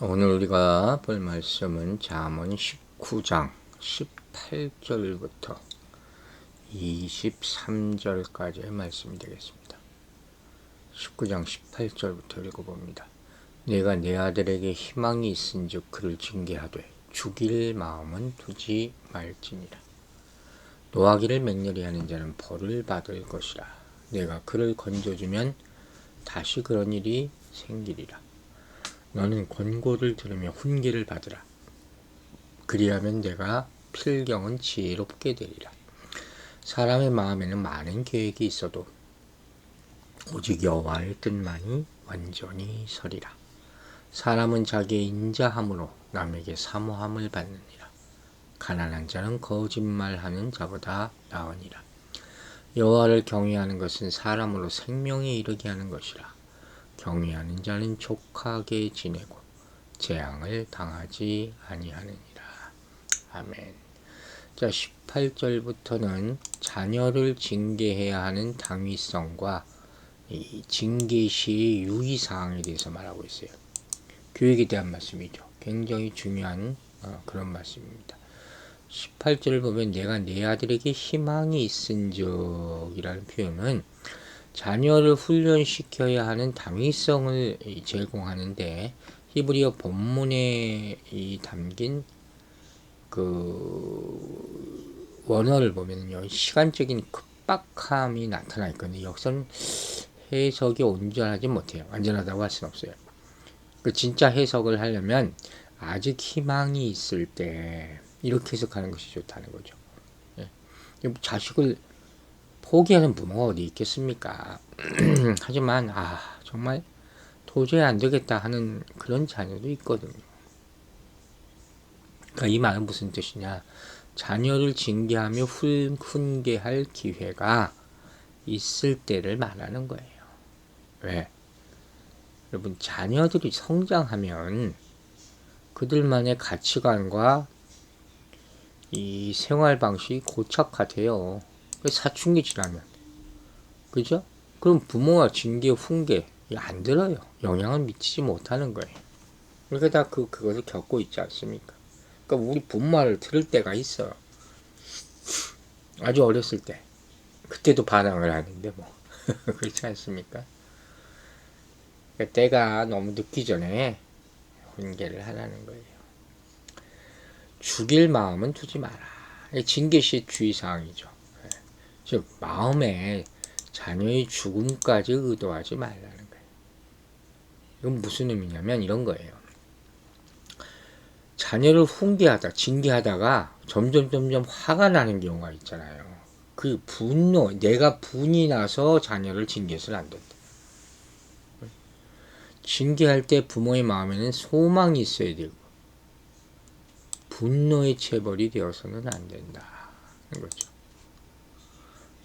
오늘 우리가 볼 말씀은 잠언 19장 18절부터 23절까지의 말씀이 되겠습니다. 19장 18절부터 읽어봅니다. 내가 내 아들에게 희망이 있은즉 그를 징계하되 죽일 마음은 두지 말지니라. 노하기를 맹렬히 하는 자는 벌을 받을 것이라. 내가 그를 건져주면 다시 그런 일이 생기리라. 너는 권고를 들으며 훈계를 받으라. 그리하면 내가 필경은 지혜롭게 되리라. 사람의 마음에는 많은 계획이 있어도 오직 여호와의 뜻만이 완전히 서리라. 사람은 자기의 인자함으로 남에게 사모함을 받느니라. 가난한 자는 거짓말하는 자보다 나으니라. 여호와를 경외하는 것은 사람으로 생명에 이르게 하는 것이라. 경외하는 자는 족하게 지내고 재앙을 당하지 아니하느니라. 아멘. 자, 18절부터는 자녀를 징계해야 하는 당위성과 이 징계 시의 유의사항에 대해서 말하고 있어요. 교육에 대한 말씀이죠. 굉장히 중요한 그런 말씀입니다. 18절을 보면 내가 내 아들에게 희망이 있은즉 이라는 표현은 자녀를 훈련시켜야 하는 당위성을 제공하는데, 히브리어 본문에 담긴 그 원어를 보면요, 시간적인 급박함이 나타나 있거든요. 여기서는 해석이 온전하지 못해요. 완전하다고 할 수는 없어요. 그 진짜 해석을 하려면 아직 희망이 있을 때 이렇게 해석하는 것이 좋다는 거죠. 자식을 포기하는 부모가 어디 있겠습니까? 하지만 정말 도저히 안 되겠다 하는 그런 자녀도 있거든요. 그러니까 이 말은 무슨 뜻이냐? 자녀를 징계하며 훈계할 기회가 있을 때를 말하는 거예요. 왜? 여러분, 자녀들이 성장하면 그들만의 가치관과 이 생활 방식이 고착화돼요. 사춘기 지나면, 그죠? 그럼 부모와 징계, 훈계 안 들어요. 영향을 미치지 못하는 거예요. 우리가 다 그것을 겪고 있지 않습니까? 그러니까 우리 부모 말을 들을 때가 있어요. 아주 어렸을 때. 그때도 반항을 하는데 뭐 그렇지 않습니까? 그러니까 때가 너무 늦기 전에 훈계를 하라는 거예요. 죽일 마음은 두지 마라. 징계시 주의사항이죠. 즉 마음에 자녀의 죽음까지 의도하지 말라는 거예요. 이건 무슨 의미냐면 이런 거예요. 자녀를 훈계하다, 징계하다가 점점 화가 나는 경우가 있잖아요. 그 분노, 내가 분이 나서 자녀를 징계해서는 안 된다. 징계할 때 부모의 마음에는 소망이 있어야 되고 분노의 체벌이 되어서는 안 된다는 거죠.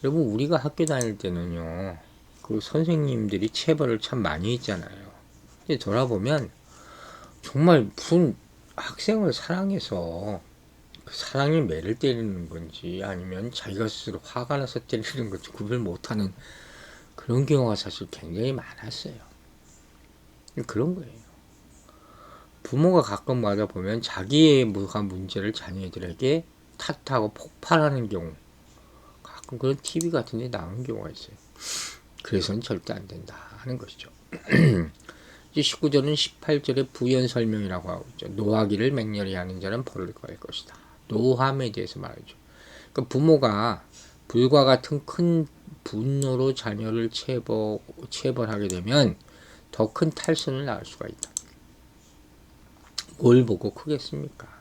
여러분, 우리가 학교 다닐 때는요, 그 선생님들이 체벌을 참 많이 했잖아요. 근데 돌아보면 정말 무슨 학생을 사랑해서 그 사랑의 매를 때리는 건지 아니면 자기가 스스로 화가 나서 때리는 건지 구별 못하는 그런 경우가 사실 굉장히 많았어요. 그런 거예요. 부모가 가끔마다 보면 자기의 뭐가 문제를 자녀들에게 탓하고 폭발하는 경우, 가끔 그런 TV 같은 데 나오는 경우가 있어요. 그래서는 절대 안 된다 하는 것이죠. 이제 19절은 18절의 부연 설명이라고 하고 있죠. 노하기를 맹렬히 하는 자는 벌을 받을 것이다. 노함에 대해서 말하죠. 그러니까 부모가 불과 같은 큰 분노로 자녀를 체벌하게 되면 더 큰 탈선을 낳을 수가 있다. 뭘 보고 크겠습니까?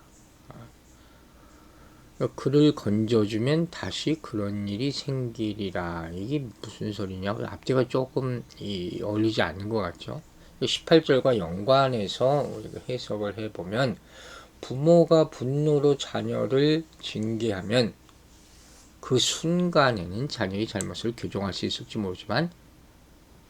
그를 건져주면 다시 그런 일이 생기리라. 이게 무슨 소리냐? 앞뒤가 조금 어울리지 않는 것 같죠? 18절과 연관해서 우리가 해석을 해보면 부모가 분노로 자녀를 징계하면 그 순간에는 자녀의 잘못을 교정할 수 있을지 모르지만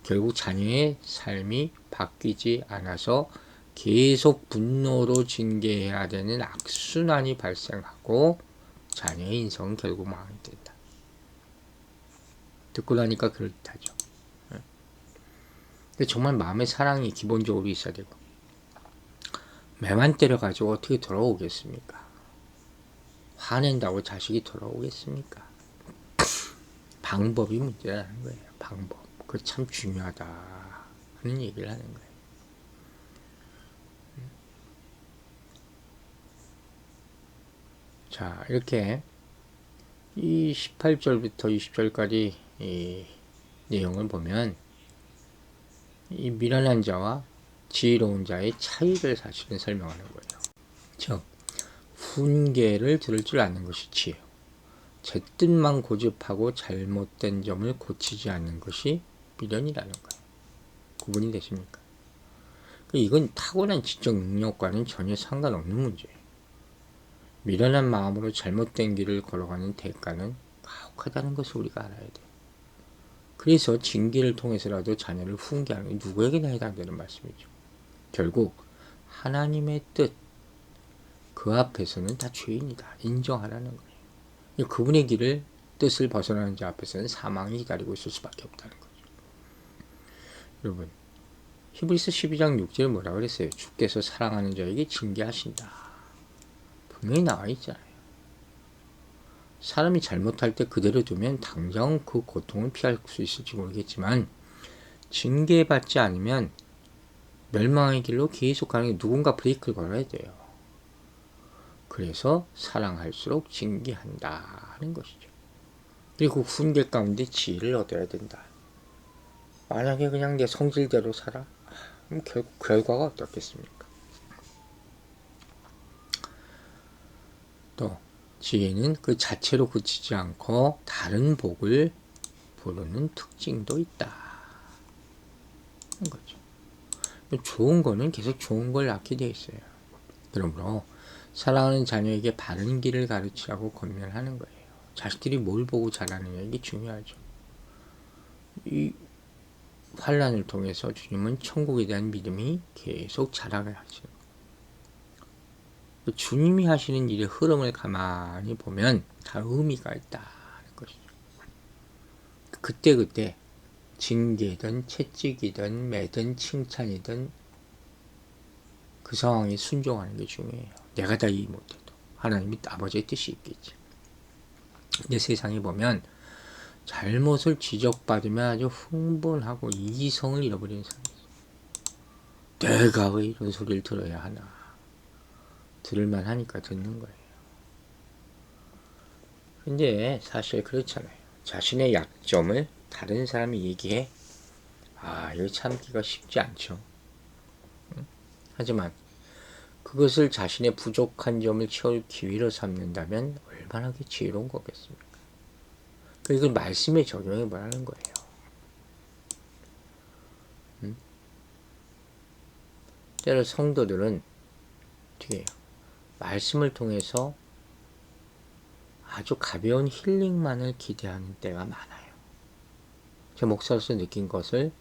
결국 자녀의 삶이 바뀌지 않아서 계속 분노로 징계해야 되는 악순환이 발생하고 자녀의 인성은 결국 망하게 된다. 듣고 나니까 그렇다죠. 근데 정말 마음의 사랑이 기본적으로 있어야 되고 매만 때려가지고 어떻게 돌아오겠습니까? 화낸다고 자식이 돌아오겠습니까? 방법이 문제라는 거예요. 방법. 그거 참 중요하다 하는 얘기를 하는 거예요. 자, 이렇게 이 18절부터 20절까지 이 내용을 보면 이 미련한 자와 지혜로운 자의 차이를 사실은 설명하는 거예요. 즉, 훈계를 들을 줄 아는 것이 지혜요. 제 뜻만 고집하고 잘못된 점을 고치지 않는 것이 미련이라는 거예요. 구분이 되십니까? 이건 타고난 지적 능력과는 전혀 상관없는 문제예요. 미련한 마음으로 잘못된 길을 걸어가는 대가는 가혹하다는 것을 우리가 알아야 돼요. 그래서 징계를 통해서라도 자녀를 훈계하는 게 누구에게나 해당되는 말씀이죠. 결국 하나님의 뜻, 그 앞에서는 다 죄인이다 인정하라는 거예요. 그분의 길을 뜻을 벗어나는 자 앞에서는 사망이 기다리고 있을 수밖에 없다는 거죠. 여러분, 히브리서 12장 6절에 뭐라 그랬어요? 주께서 사랑하는 자에게 징계하신다. 분명히 나와 있잖아요. 사람이 잘못할 때 그대로 두면 당장 그 고통을 피할 수 있을지 모르겠지만 징계받지 않으면 멸망의 길로 계속 가는 게 누군가 브레이크를 걸어야 돼요. 그래서 사랑할수록 징계한다는 것이죠. 그리고 훈계 가운데 지혜를 얻어야 된다. 만약에 그냥 내 성질대로 살아? 그럼 결국 결과가 어떻겠습니까? 또 지혜는 그 자체로 그치지 않고 다른 복을 부르는 특징도 있다. 거죠. 좋은 거는 계속 좋은 걸 낳게 되어 있어요. 그러므로 사랑하는 자녀에게 바른 길을 가르치라고 권면하는 거예요. 자식들이 뭘 보고 자라느냐 이게 중요하죠. 이 환란을 통해서 주님은 천국에 대한 믿음이 계속 자라게 하시는 거예요. 주님이 하시는 일의 흐름을 가만히 보면 다 의미가 있다는 것이죠. 그때그때 징계든 채찍이든 매든 칭찬이든 그 상황에 순종하는 게 중요해요. 내가 다 이해 못해도 하나님이 아버지의 뜻이 있겠지. 근데 세상에 보면 잘못을 지적받으면 아주 흥분하고 이성을 잃어버리는 사람이 있어요. 내가 왜 이런 소리를 들어야 하나. 들을만 하니까 듣는 거예요. 근데 사실 그렇잖아요. 자신의 약점을 다른 사람이 얘기해. 이거 참기가 쉽지 않죠. 하지만 그것을 자신의 부족한 점을 채울 기회로 삼는다면 얼마나 지혜로운 거겠습니까? 이걸 말씀에 적용해 보라는 거예요. 때로 성도들은 어떻게 해요? 말씀을 통해서 아주 가벼운 힐링만을 기대하는 때가 많아요. 제 목사로서 느낀 것을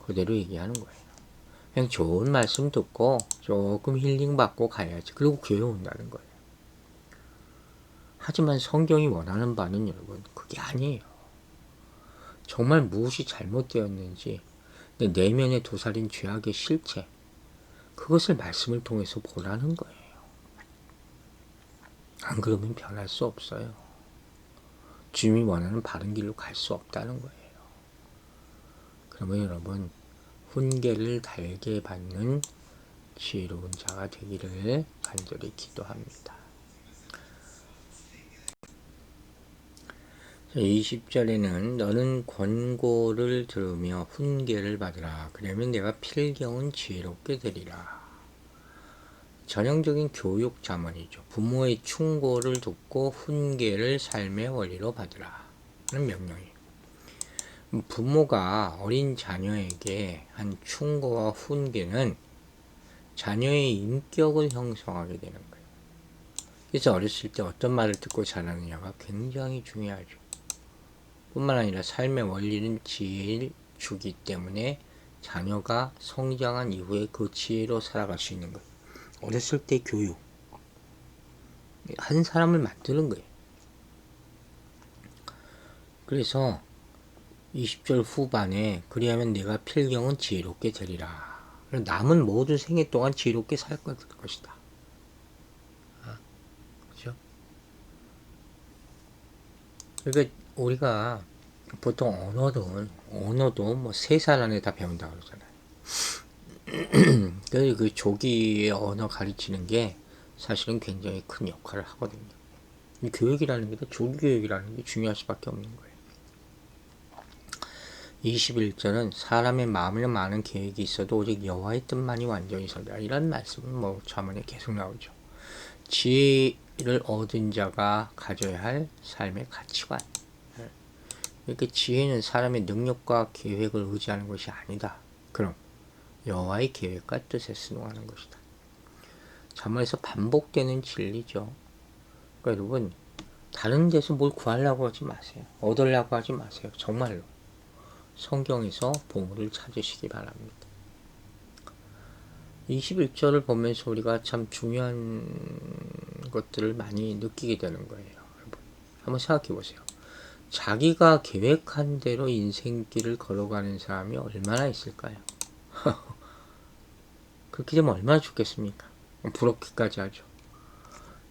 그대로 얘기하는 거예요. 그냥 좋은 말씀 듣고 조금 힐링 받고 가야지. 그리고 교회 온다는 거예요. 하지만 성경이 원하는 바는 여러분 그게 아니에요. 정말 무엇이 잘못되었는지 내 내면의 도살인 죄악의 실체 그것을 말씀을 통해서 보라는 거예요. 안 그러면 변할 수 없어요. 주님이 원하는 바른 길로 갈 수 없다는 거예요. 그러면 여러분 훈계를 달게 받는 지혜로운 자가 되기를 간절히 기도합니다. 20절에는 너는 권고를 들으며 훈계를 받으라. 그러면 내가 필경은 지혜롭게 되리라. 전형적인 교육 자문이죠. 부모의 충고를 듣고 훈계를 삶의 원리로 받으라 하는 명령이에요. 부모가 어린 자녀에게 한 충고와 훈계는 자녀의 인격을 형성하게 되는 거예요. 그래서 어렸을 때 어떤 말을 듣고 자라느냐가 굉장히 중요하죠. 뿐만 아니라 삶의 원리는 지혜를 주기 때문에 자녀가 성장한 이후에 그 지혜로 살아갈 수 있는 거예요. 어렸을 때 교육 한 사람을 만드는 거예요. 그래서 20절 후반에 그리하면 내가 필경은 지혜롭게 되리라. 남은 모든 생애 동안 지롭게 살 것이다. 그죠? 그러니까 우리가 보통 언어도 뭐 3살 안에 다 배운다 그러잖아요. 그래서 그 조기의 언어 가르치는 게 사실은 굉장히 큰 역할을 하거든요. 이 교육이라는 게, 조기 교육이라는 게 중요할 수밖에 없는 거예요. 21절은 사람의 마음에 많은 계획이 있어도 오직 여호와의 뜻만이 완전히 선다. 이런 말씀은 뭐 자문에 계속 나오죠. 지혜를 얻은 자가 가져야 할 삶의 가치관. 이렇게 지혜는 사람의 능력과 계획을 의지하는 것이 아니다. 그럼 여호와의 계획과 뜻에 순응하는 것이다. 자문에서 반복되는 진리죠. 그러니까 여러분, 다른 데서 뭘 구하려고 하지 마세요. 얻으려고 하지 마세요. 정말로. 성경에서 보물을 찾으시기 바랍니다. 21절을 보면서 우리가 참 중요한 것들을 많이 느끼게 되는 거예요. 여러분, 한번 생각해 보세요. 자기가 계획한 대로 인생길을 걸어가는 사람이 얼마나 있을까요? 그렇게 되면 얼마나 좋겠습니까? 부럽기까지 하죠.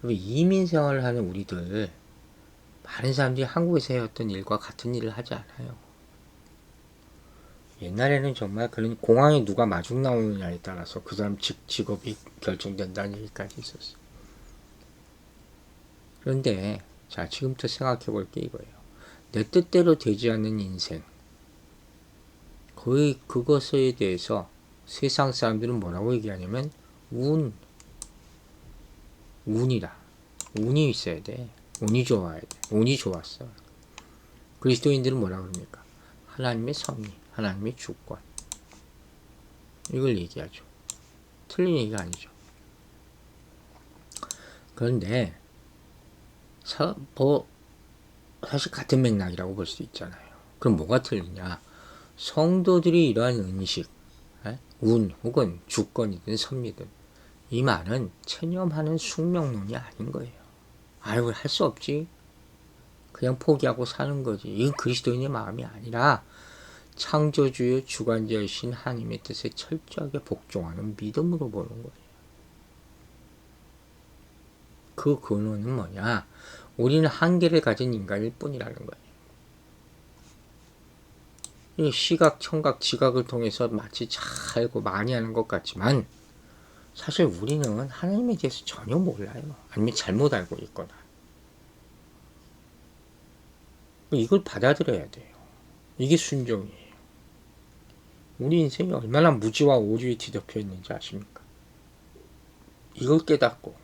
이민 생활을 하는 우리들, 많은 사람들이 한국에서 해왔던 일과 같은 일을 하지 않아요. 옛날에는 정말 그런 공항에 누가 마중 나오느냐에 따라서 그 사람 직업이 결정된다는 얘기까지 있었어요. 그런데 자, 지금부터 생각해 볼 게 이거예요. 내 뜻대로 되지 않는 인생, 거의 그것에 대해서 세상 사람들은 뭐라고 얘기하냐면 운이라. 운이 있어야 돼. 운이 좋아야 돼. 운이 좋았어. 그리스도인들은 뭐라 그럽니까? 하나님의 섭리, 하나님의 주권. 이걸 얘기하죠. 틀린 얘기가 아니죠. 그런데 사실 같은 맥락이라고 볼 수 있잖아요. 그럼 뭐가 틀리냐? 성도들이 이러한 은식, 운 혹은 주권이든 섭리든 이 말은 체념하는 숙명론이 아닌 거예요. 아유, 할 수 없지. 그냥 포기하고 사는 거지. 이건 그리스도인의 마음이 아니라 창조주의 주관자이신 하나님의 뜻에 철저하게 복종하는 믿음으로 보는 거예요. 그 근원은 뭐냐? 우리는 한계를 가진 인간일 뿐이라는 거예요. 이 시각, 청각, 지각을 통해서 마치 잘 알고 많이 하는 것 같지만 사실 우리는 하나님에 대해서 전혀 몰라요. 아니면 잘못 알고 있거나. 이걸 받아들여야 돼요. 이게 순종이에요. 우리 인생이 얼마나 무지와 오류에 뒤덮여 있는지 아십니까? 이걸 깨닫고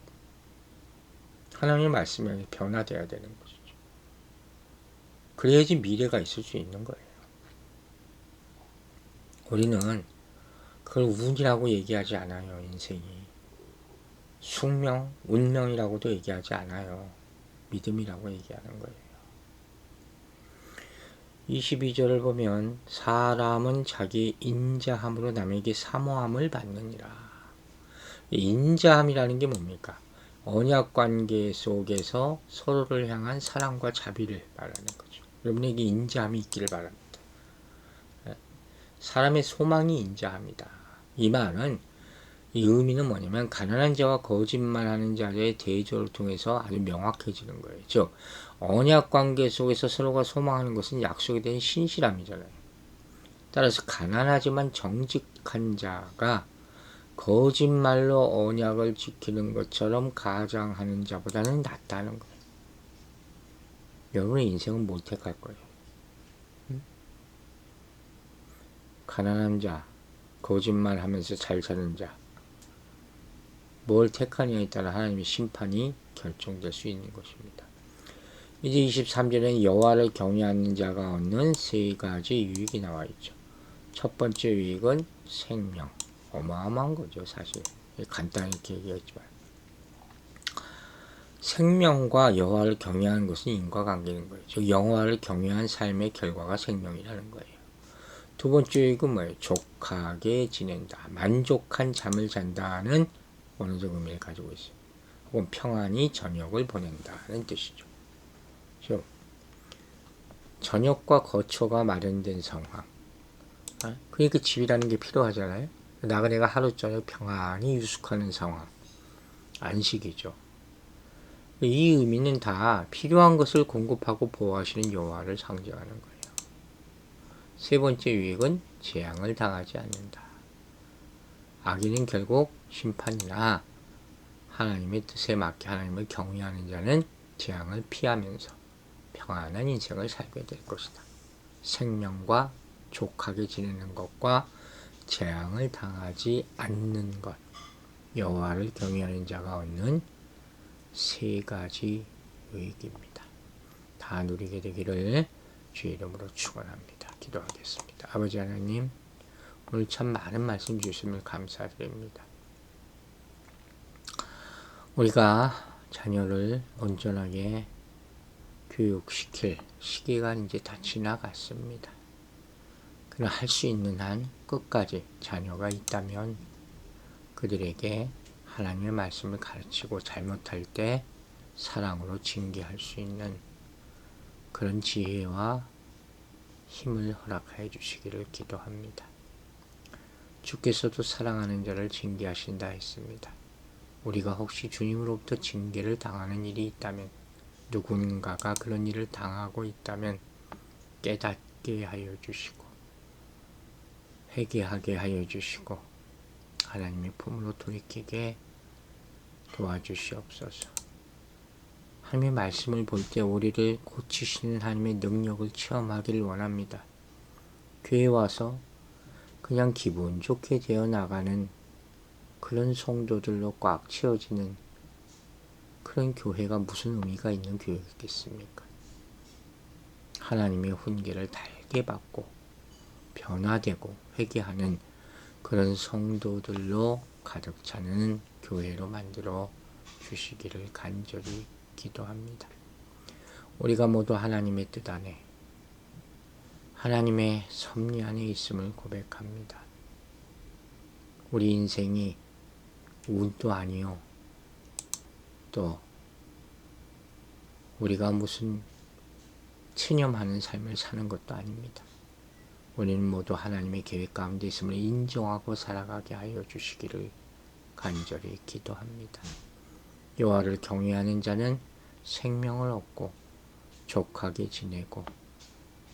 하나님의 말씀에 변화되어야 되는 것이죠. 그래야지 미래가 있을 수 있는 거예요. 우리는 그걸 운이라고 얘기하지 않아요. 인생이. 숙명, 운명이라고도 얘기하지 않아요. 믿음이라고 얘기하는 거예요. 22절을 보면 사람은 자기 인자함으로 남에게 사모함을 받느니라. 인자함이라는 게 뭡니까? 언약관계 속에서 서로를 향한 사랑과 자비를 말하는 거죠. 여러분에게 인자함이 있기를 바랍니다. 사람의 소망이 인자함이다. 이 말은, 이 의미는 뭐냐면 가난한 자와 거짓말하는 자의 대조를 통해서 아주 명확해지는 거예요. 즉 언약관계 속에서 서로가 소망하는 것은 약속에 대한 신실함이잖아요. 따라서 가난하지만 정직한 자가 거짓말로 언약을 지키는 것처럼 가장하는 자보다는 낫다는 거예요. 여러분의 인생은 뭘 택할 거예요? 가난한 자, 거짓말하면서 잘 사는 자, 뭘 택하냐에 따라 하나님의 심판이 결정될 수 있는 것입니다. 이제 23절에는 여호와를 경외하는 자가 얻는 3가지 유익이 나와 있죠. 첫 번째 유익은 생명. 어마어마한 거죠, 사실. 간단히 이렇게 얘기했지만. 생명과 여호와를 경외하는 것은 인과관계인 거예요. 즉 여호와를 경외한 삶의 결과가 생명이라는 거예요. 두 번째 유익은 뭐예요? 족하게 지낸다. 만족한 잠을 잔다는 원어적 의미를 가지고 있어요. 혹은 평안히 저녁을 보낸다는 뜻이죠. 즉 저녁과 거처가 마련된 상황. 그러니까 집이라는 게 필요하잖아요. 나그네가 하루 저녁 평안히 유숙하는 상황, 안식이죠. 이 의미는 다 필요한 것을 공급하고 보호하시는 여호와를 상징하는 거예요. 세 번째 유익은 재앙을 당하지 않는다. 악인은 결국 심판이나 하나님의 뜻에 맞게 하나님을 경외하는 자는 재앙을 피하면서 평안한 인생을 살게 될 것이다. 생명과 족하게 지내는 것과 재앙을 당하지 않는 것, 여호와를 경외하는 자가 얻는 세 가지 유익입니다. 다 누리게 되기를 주의 이름으로 축원합니다. 기도하겠습니다. 아버지 하나님, 오늘 참 많은 말씀 주심을 감사드립니다. 우리가 자녀를 온전하게 교육시킬 시기가 이제 다 지나갔습니다. 그러나 할 수 있는 한 끝까지 자녀가 있다면 그들에게 하나님의 말씀을 가르치고 잘못할 때 사랑으로 징계할 수 있는 그런 지혜와 힘을 허락하여 주시기를 기도합니다. 주께서도 사랑하는 자를 징계하신다 했습니다. 우리가 혹시 주님으로부터 징계를 당하는 일이 있다면, 누군가가 그런 일을 당하고 있다면 깨닫게 하여 주시고 회개하게 하여 주시고 하나님의 품으로 돌이키게 도와주시옵소서. 하나님의 말씀을 볼 때 우리를 고치시는 하나님의 능력을 체험하기를 원합니다. 교회에 와서 그냥 기분 좋게 되어 나가는 그런 성도들로 꽉 채워지는 그런 교회가 무슨 의미가 있는 교회겠습니까? 하나님의 훈계를 달게 받고 변화되고 회개하는 그런 성도들로 가득 차는 교회로 만들어 주시기를 간절히 기도합니다. 우리가 모두 하나님의 뜻 안에, 하나님의 섭리 안에 있음을 고백합니다. 우리 인생이 운도 아니요, 또 우리가 무슨 체념하는 삶을 사는 것도 아닙니다. 우리는 모두 하나님의 계획 가운데 있음을 인정하고 살아가게 하여 주시기를 간절히 기도합니다. 여호와를 경외하는 자는 생명을 얻고 족하게 지내고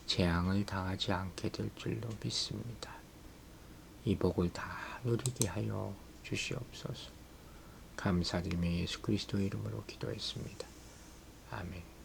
재앙을 당하지 않게 될 줄로 믿습니다. 이 복을 다 누리게 하여 주시옵소서. 감사드리며 예수 그리스도의 이름으로 기도했습니다. 아멘.